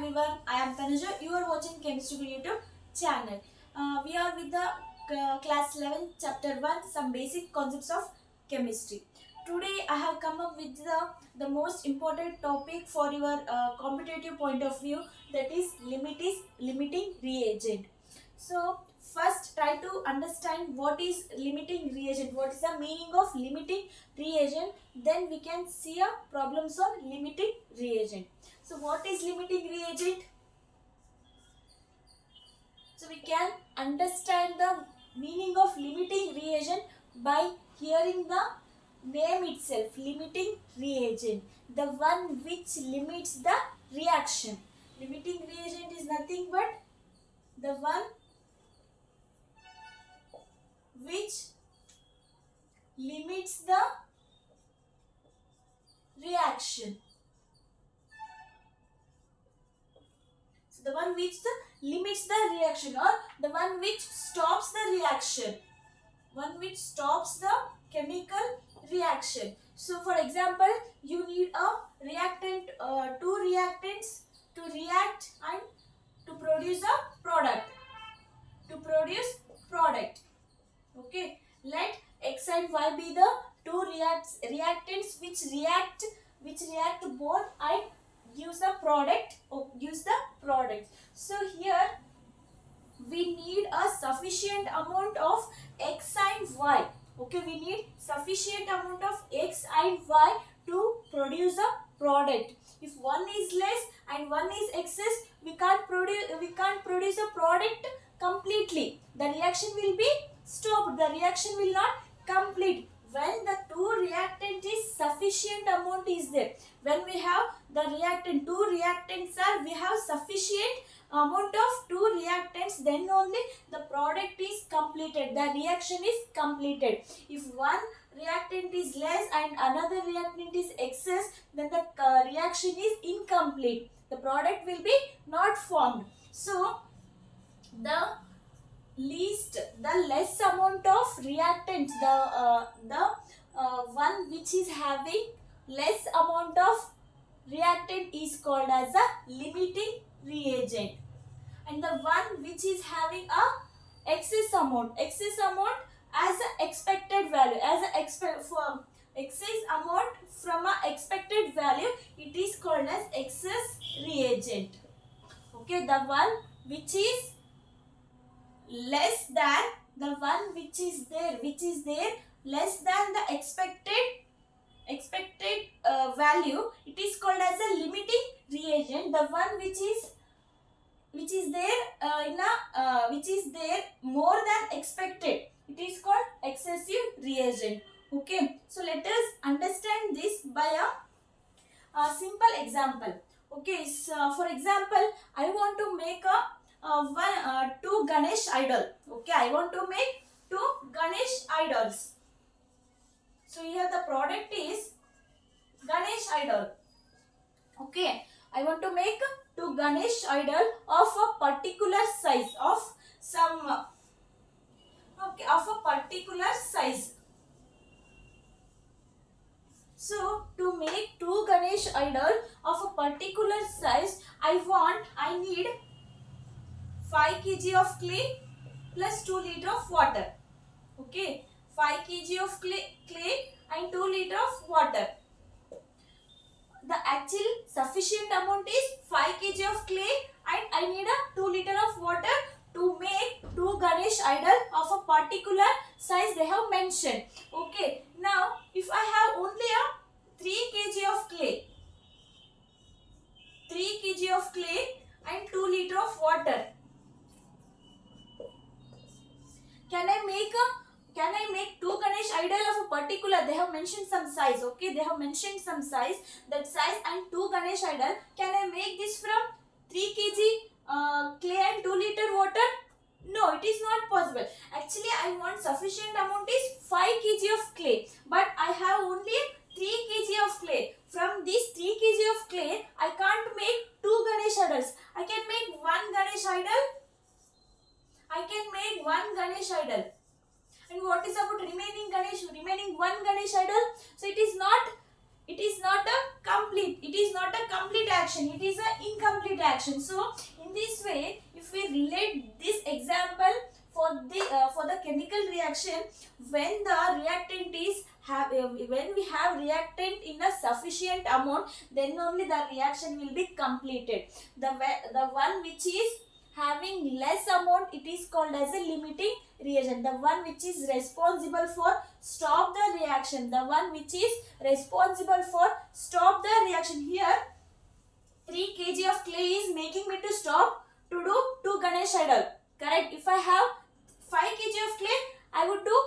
everyone, I am Tanuja. You are watching Chemistry YouTube channel. We are with the class 11 chapter 1 some basic concepts of chemistry. Today I have come up with the most important topic for your competitive point of view, that is limiting reagent. So first try to understand what is limiting reagent, what is the meaning of limiting reagent, then we can see problems on limiting reagent. So what is limiting reagent? So we can understand the meaning of limiting reagent by hearing the name itself, limiting reagent, the one which limits the reaction. Limiting reagent is nothing but the one which limits the reaction. So the one which limits the reaction, or the one which stops the reaction, one which stops the chemical reaction. So for example, you need a reactant, two reactants to react and to produce a product. Okay, let X and Y be the two reactants which react both and gives the product. So here we need a sufficient amount of X and Y. Okay, we need sufficient amount of X and Y to produce a product. If one is less and one is excess, we can't produce a product completely. The reaction will be stopped. The reaction will not complete. When the two reactant is sufficient amount is there, when we have the reactant, two reactants are, we have sufficient amount of two reactants, then only the product is completed, the reaction is completed. If one reactant is less and another reactant is excess, then the reaction is incomplete, the product will be not formed. So the less amount of reactants, the one which is having less amount of reactant is called as a limiting reagent, and the one which is having a excess amount as a expected value, excess amount from a expected value, it is called as excess reagent. Okay, the one which is less than, the one which is there less than the expected value, it is called as a limiting reagent. The one which is there more than expected, it is called excessive reagent. Okay, so let us understand this by a simple example. Okay, so for example, I want to make two Ganesh idol. Okay, I want to make two Ganesh idols. So here the product is Ganesh idol. Okay, I want to make two Ganesh idol of a particular size, of a particular size. So to make two Ganesh idol of a particular size, I need 5 kg of clay plus 2 liter of water. Okay, 5 kg of clay and 2 liter of water. The actual sufficient amount is 5 kg of clay and I need a 2 liter of water to make two Ganesh idol of a particular size they have mentioned. Okay, now if I have only a 3 kg of clay, 3 kg of clay and 2 liter of water, can I make two Ganesh idol of a particular, they have mentioned some size. Okay, they have mentioned some size, that size and two Ganesh idol, can I make this from 3 kg clay and 2 liter water? No, it is not possible. Actually, I want sufficient amount is 5 kg of clay, but I have only 3 kg of clay. From this 3 kg of clay, I can't make two Ganesh idols. I can make one Ganesh idol. And what is about remaining one Ganesh idol? So it is not a complete. It is not a complete action. It is an incomplete action. So in this way, if we relate this example for the chemical reaction, when the reactant is when we have reactant in a sufficient amount, then only the reaction will be completed. The one which is having less amount, it is called as a limiting reagent. The one which is responsible for stop the reaction, the one which is responsible for stop the reaction. Here 3 kg of clay is making me to stop to do 2 Ganesh idol. Correct? If I have 5 kg of clay, I would do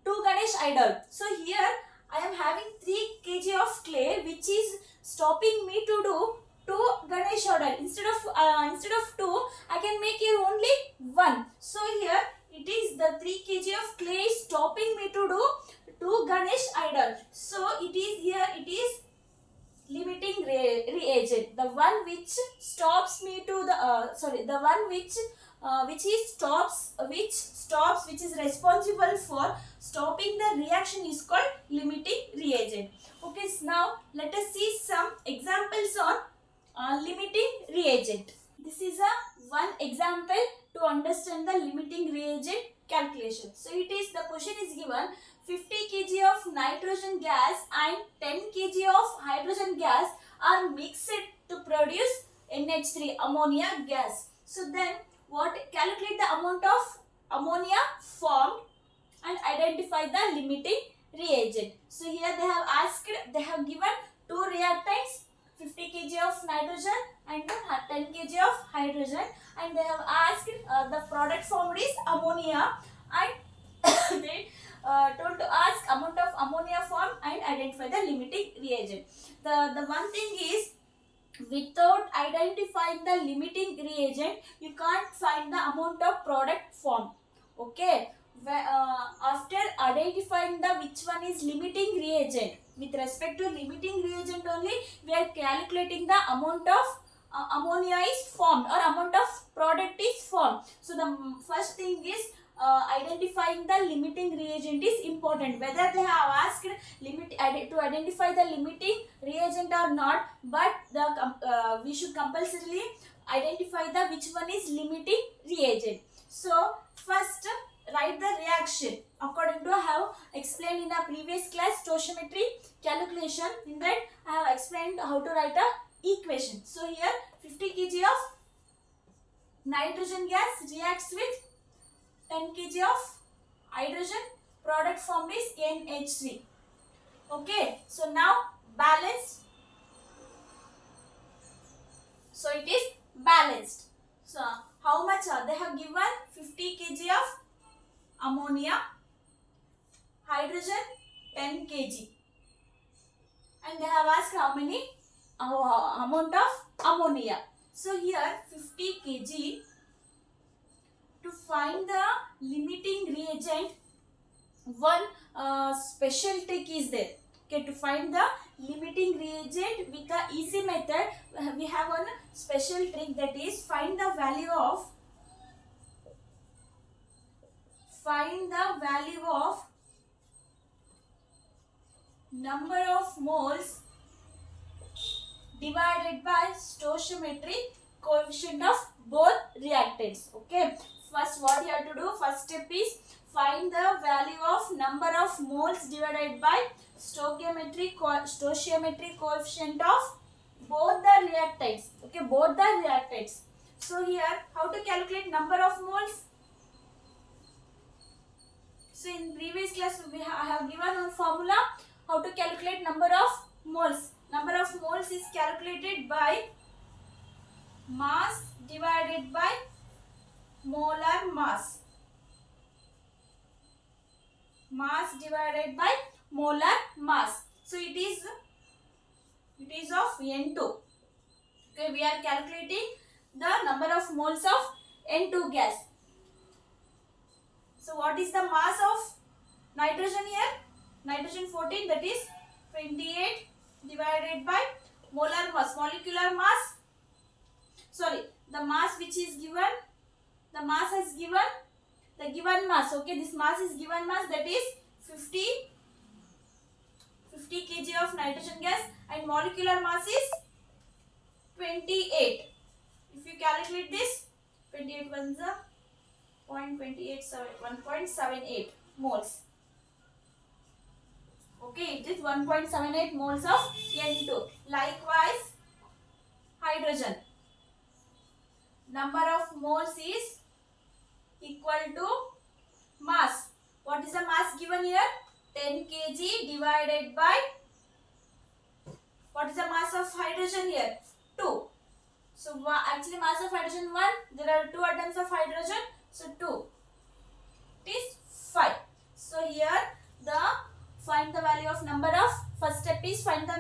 2 Ganesh idol. So here I am having 3 kg of clay which is stopping me to do 2 Ganesh idol. Instead of 2, I can make here only 1. So here it is the 3 kg of clay stopping me to do 2 Ganesh idol. So it is here, it is limiting reagent, the one which stops me to the the one which is responsible for stopping the reaction is called limiting reagent. Okay, so now let us see some examples on limiting reagent. This is one example to understand the limiting reagent calculation. So it is, the question is given, 50 kg of nitrogen gas and 10 kg of hydrogen gas are mixed to produce NH3, ammonia gas. So then calculate the amount of ammonia formed and identify the limiting reagent. So here they have given 2 reactants, 50 kg of nitrogen and 10 kg of hydrogen, and they have asked the product formed is ammonia, and they told to ask amount of ammonia formed and identify the limiting reagent. The one thing is, without identifying the limiting reagent, you can't find the amount of product formed. Okay, after identifying the which one is limiting reagent, with respect to limiting reagent only, we are calculating the amount of ammonia is formed or amount of product is formed. So the first thing is identifying the limiting reagent is important. Whether they have asked to identify the limiting reagent or not, but we should compulsorily identify the which one is limiting reagent. So first write the reaction according to I have explained in a previous class stoichiometry calculation. In that I have explained how to write a equation. So here 50 kg of nitrogen gas reacts with 10 kg of hydrogen, product formed is NH3. Okay, so now balanced. So it is balanced. So how much they have given? 50 kg of ammonia, hydrogen 10 kg, and they have asked how many amount of ammonia. So here 50 kg. To find the limiting reagent, one special trick is there. Okay, to find the limiting reagent with the easy method, we have one special trick, that is find the value of number of moles divided by stoichiometric coefficient of both reactants. Okay, first what you have to do, first step is find the value of number of moles divided by stoichiometric coefficient of both the reactants. Okay, both the reactants. So here how to calculate number of moles? So in previous class I have given one formula how to calculate number of moles. Number of moles is calculated by mass divided by molar mass. Mass divided by molar mass. So it is of N2. Okay, we are calculating the number of moles of N2 gas. So what is the mass of nitrogen here? Nitrogen 14, that is 28 divided by molar mass, molecular mass. Sorry, the mass which is given, the mass is given, the given mass. Okay, this mass is given mass, that is 50 kg of nitrogen gas and molecular mass is 28. If you calculate this, 28 ones are 1.78 moles. Okay, it is 1.78 moles of N2. Likewise, hydrogen. Number of moles is equal to mass. What is the mass given here? 10 kg divided by, what is the mass of hydrogen here? 2. So actually mass of hydrogen 1. There are 2 atoms of hydrogen. So 2. It is 5. So here find the value of number of, first step is find the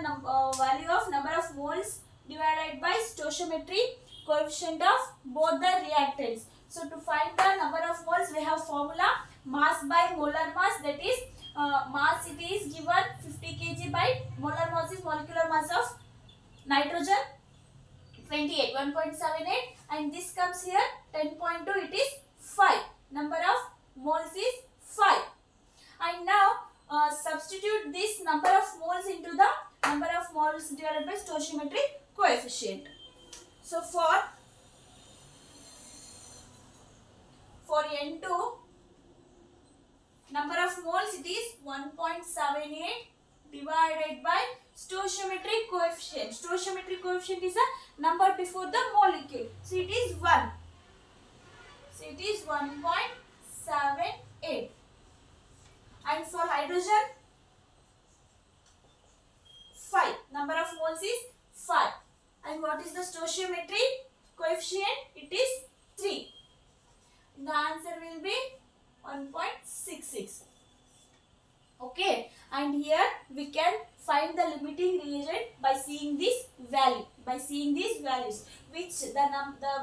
value of number of moles divided by stoichiometry coefficient of both the reactants. So to find the number of moles, we have formula mass by molar mass, that is mass it is given 50 kg by molar mass is molecular mass of nitrogen 28, 1.78, and this comes here 10.2, it is 5. Number of moles is 5. And now substitute this number of moles into the number of moles divided by stoichiometry coefficient. So for N2, number of moles it is 1.78 divided by stoichiometry coefficient. Stoichiometry coefficient is a number before the molecule. So it is 1. So it is 1.78. And for hydrogen, 5. Number of moles is 5. And what is the stoichiometry coefficient? It is 3. The answer will be 1.66. Okay. And here we can find the limiting reagent by seeing this value. By seeing these values, which the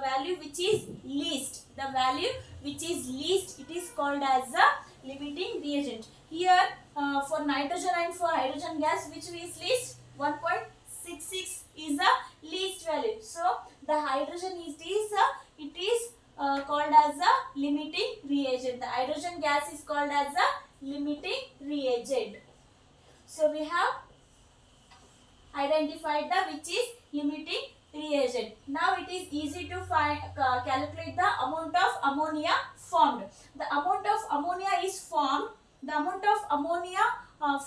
value which is least. The value which is least, it is called as a limiting reagent. Here for nitrogen and for hydrogen gas, which is least? 1.66 is the least value. So the hydrogen it is called as a limiting reagent. The hydrogen gas is called as a limiting reagent. So we have identified the which is limiting reagent. Now it is easy to calculate the amount of ammonia formed. The amount of ammonia is formed. The amount of ammonia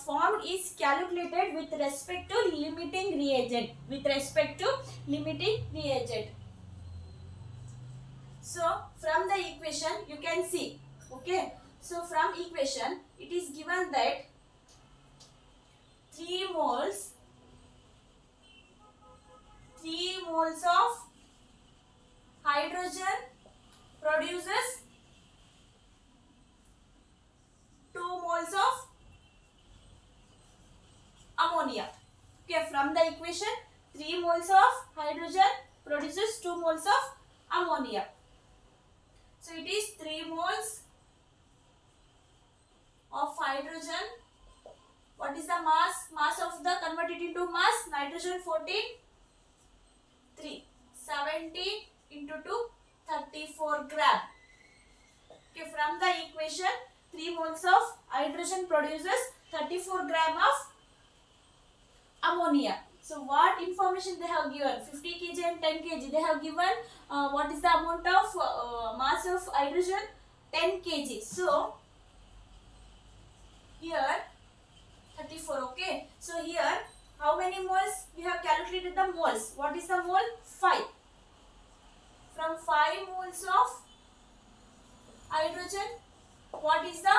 formed is calculated with respect to limiting reagent. With respect to limiting reagent. So from the equation you can see. Okay. So from equation it is given that 3 moles of hydrogen produces 2 moles of ammonia. Okay, from the equation 3 moles of hydrogen produces 2 moles of ammonia. So it is 3 moles of hydrogen. What is the mass? Mass of the converted into mass. Nitrogen 14. 3. 70 into 2. 34 gram. Okay, from the equation 3 moles of hydrogen produces 34 gram of ammonia. So what information they have given? 50 kg and 10 kg. They have given what is the amount of mass of hydrogen? 10 kg. So here 34. Okay. So here how many moles? We have calculated the moles. What is the mole? 5. From 5 moles of hydrogen, what is the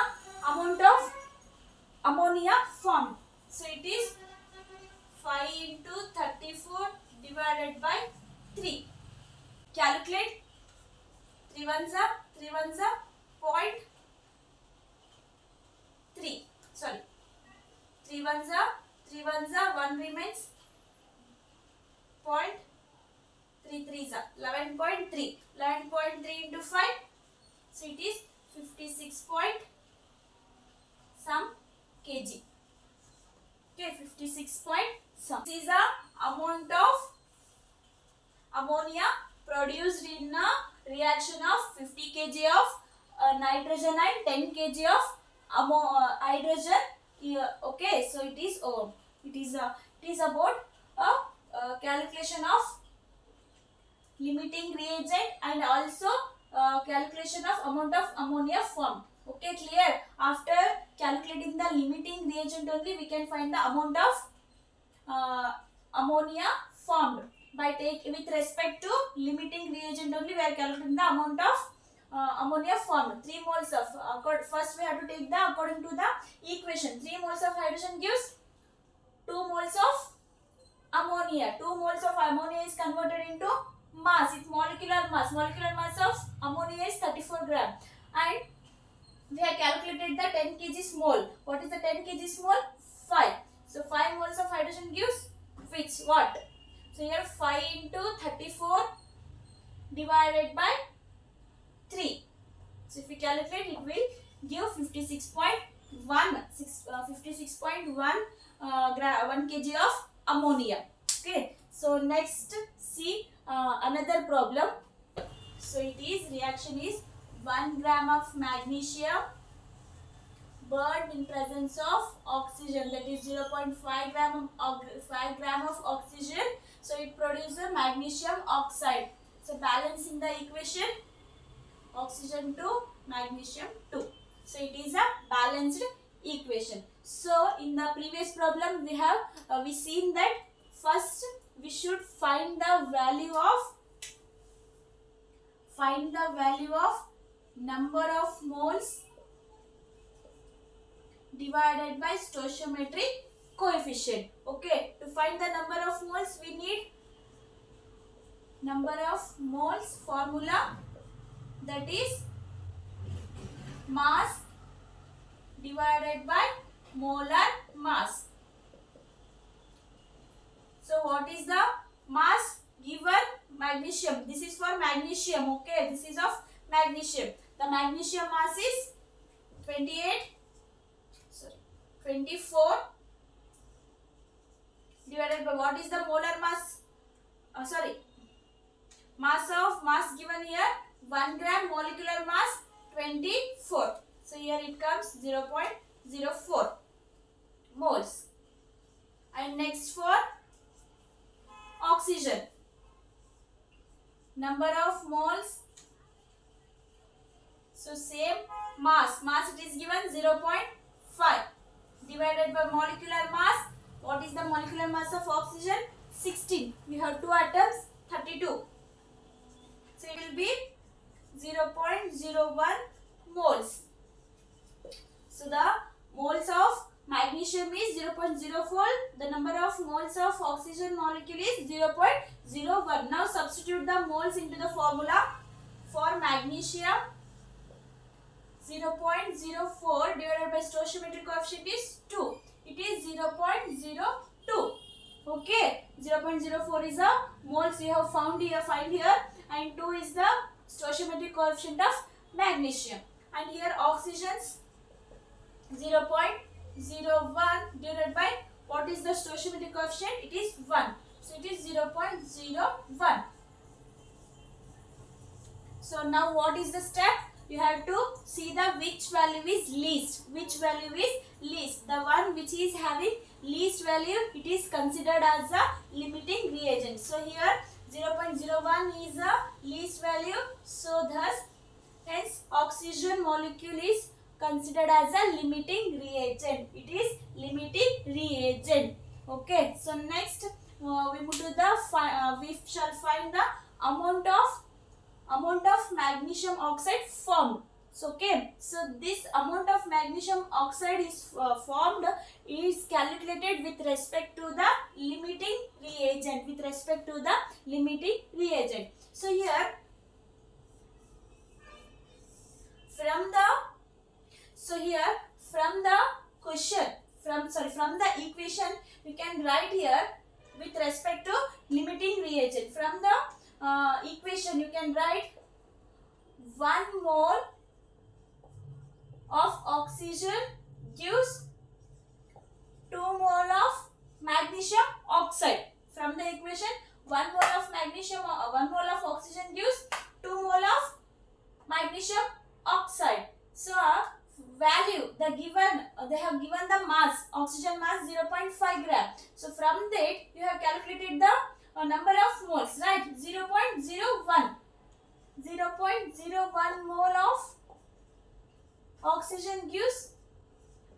amount of ammonia formed? So it is 5 into 34 divided by 3. Calculate. 3 ones are 0.3. Sorry. 3 ones are 1 remains. 0.33 is 11.3. 11.3 into 5. So it is 56 point some kg. Okay, 56 point some. This is the amount of ammonia produced in a reaction of 50 kg of nitrogen and 10 kg of hydrogen. Okay, so it is about calculation of limiting reagent and also calculation of amount of ammonia formed. Okay, clear? After calculating the limiting reagent only, we can find the amount of ammonia formed. With respect to limiting reagent only, we are calculating the amount of ammonia formed. 3 moles of first we have to take the according to the equation. 3 moles of hydrogen gives 2 moles of ammonia. 2 moles of ammonia is converted into mass. It's molecular mass. Molecular mass of ammonia is 34 gram. And we have calculated the 10 kg mole. What is the 10 kg mole? 5. So 5 moles of hydrogen gives which? What? So here 5 into 34 divided by 3. So if we calculate, it will give 56.1 1 kg of ammonia. Okay. So next, see another problem. So it is reaction is 1 gram of magnesium burned in presence of oxygen, that is 0.5 gram of oxygen. So it produces magnesium oxide. So balancing the equation, oxygen 2, magnesium 2. So it is a balanced equation. So in the previous problem we have we seen that first we should find the value of number of moles divided by stoichiometric coefficient. Okay, to find the number of moles we need number of moles formula, that is mass divided by molar mass. So what is the mass given? Magnesium. This is for magnesium. Okay, this is of magnesium. The magnesium mass is 24 divided by what is the molar mass? Mass given here 1 gram, molecular mass 24. So here it comes 0.04 moles. And next for oxygen, number of moles. So same mass it is given 0.5 divided by molecular mass. What is the molecular mass of oxygen? 16. We have 2 atoms, 32. So it will be 0.01 moles. So the moles of magnesium is 0.04. The number of moles of oxygen molecule is 0.01. Now substitute the moles into the formula. For magnesium, 0.04 divided by stoichiometric coefficient is 2. It is 0.02. Okay, 0.04 is the moles we have find here, and 2 is the stoichiometric coefficient of magnesium. And here oxygen's 0.01 divided by what is the stoichiometric coefficient? It is 1. So it is 0.01. So now what is the step? You have to see the which value is least. Which value is least? The one which is having least value, it is considered as a limiting reagent. So here 0.01 is a least value. So thus, hence oxygen molecule is considered as a limiting reagent. It is limiting reagent. Okay. So next we move to the we shall find the amount of magnesium oxide formed. So okay, so this amount of magnesium oxide is formed is calculated with respect to the limiting reagent. So here from the question, from the equation, we can write here with respect to limiting reagent. From the equation, you can write 1 mole of oxygen gives 2 mole of magnesium oxide. From the equation, 1 mole of oxygen gives 2 mole of magnesium oxide. So value, they have given the mass, oxygen mass 0.5 gram. So from that you have calculated the number of moles, right? 0.01 mole of oxygen gives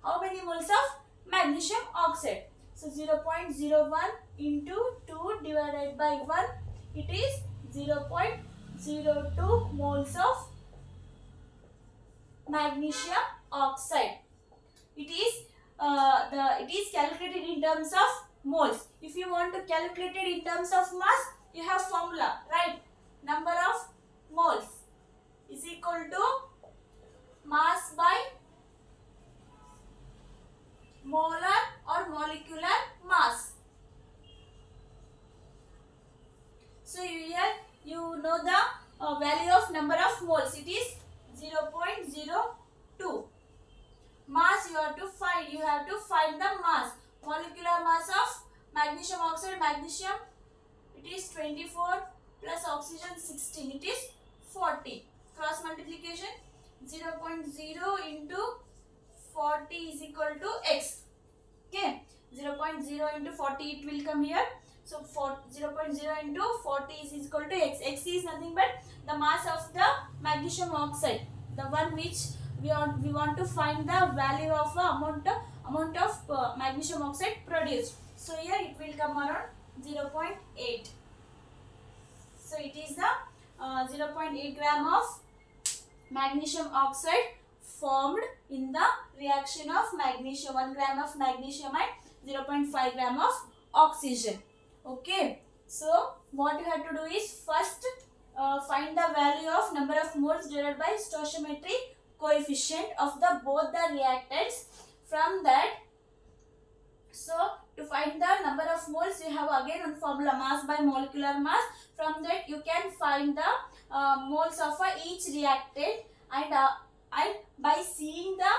how many moles of magnesium oxide? So 0.01 into 2 divided by 1, it is 0.02 moles of magnesium oxide. It is calculated in terms of moles. If you want to calculate it in terms of mass, you have formula, right? Number of moles is equal to mass by molar or molecular mass. So here you know the value of number of moles. It is 0.02. Mass you have to find the mass. Molecular mass of magnesium oxide, magnesium, it is 24 plus oxygen 16, it is 40. Cross multiplication, 0.0 into 40 is equal to x. Okay, 0.0 into 40 it will come here. So 0.0 into 40 is equal to x. X is nothing but the mass of the magnesium oxide, the one which we want to find the value of amount of magnesium oxide produced. So here it will come around 0.8. So it is the 0.8 gram of magnesium oxide formed in the reaction of magnesium, 1 gram of magnesium and 0.5 gram of oxygen. Okay, so what you have to do is first find the value of number of moles divided by stoichiometry coefficient of both the reactants. From that, so to find the number of moles, you have again one formula, mass by molecular mass. From that you can find the moles of each reactant, and by seeing the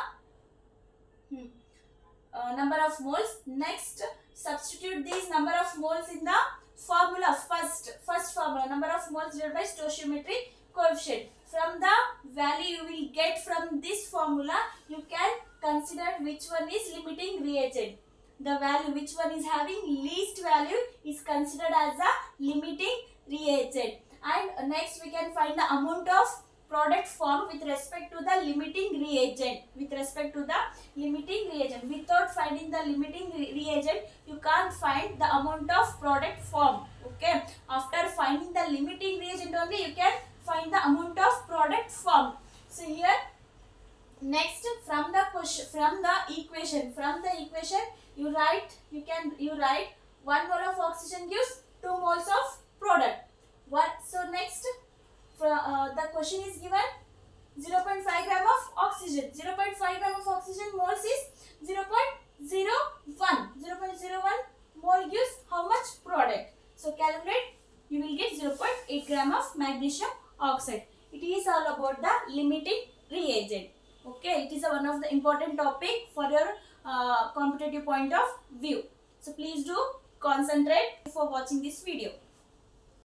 number of moles, next substitute these number of moles in the formula. First formula, number of moles divided by stoichiometry coefficient. From the value you will get from this formula, you can consider which one is limiting reagent. The value which one is having least value is considered as a limiting reagent. And next we can find the amount of product formed with respect to the limiting reagent. Without finding the limiting reagent, you can't find the amount of product formed. Okay. After finding the limiting reagent only, you can find the amount of product formed. So here, next from the equation you write 1 mole of oxygen gives 2 moles of product. So next the question is given 0.5 gram of oxygen. 0.5 gram of oxygen moles is 0.01 mole gives how much product. So calculate, you will get 0.8 gram of magnesium oxide. It is all about the limiting reagent. Okay, it is one of the important topic for your competitive point of view. So please do concentrate for watching this video.